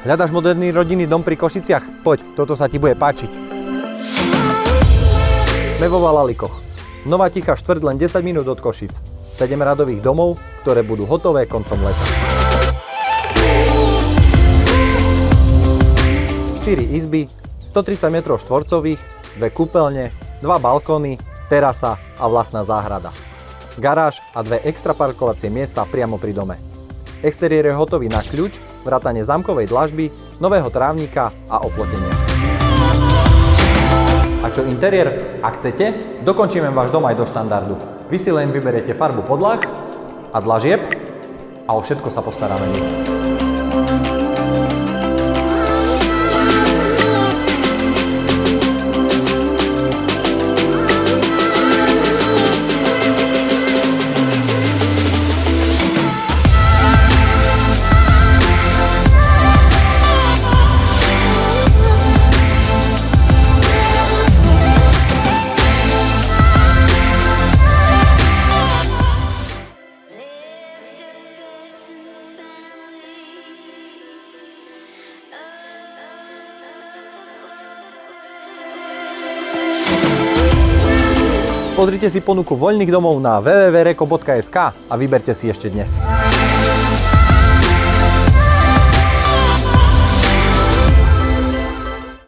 Hľadaš moderný rodinný dom pri Košiciach? Poď, toto sa ti bude páčiť. Sme vo Valalikoch. Nová tichá štvrť len 10 minút od Košic. 7 radových domov, ktoré budú hotové koncom leta. 4 izby, 130 m štvorcových, 2 kúpeľne, 2 balkóny, terasa a vlastná záhrada. Garáž a 2 extra parkovacie miesta priamo pri dome. Exteriér je hotový na kľúč, vrátane zámkovej dlažby, nového trávnika a oplotenia. A čo interiér? Ak chcete, dokončíme váš dom aj do štandardu. Vy si len vyberiete farbu podlah a dlažieb a o všetko sa postaráme my. Pozrite si ponuku voľných domov na www.reko.sk a vyberte si ešte dnes.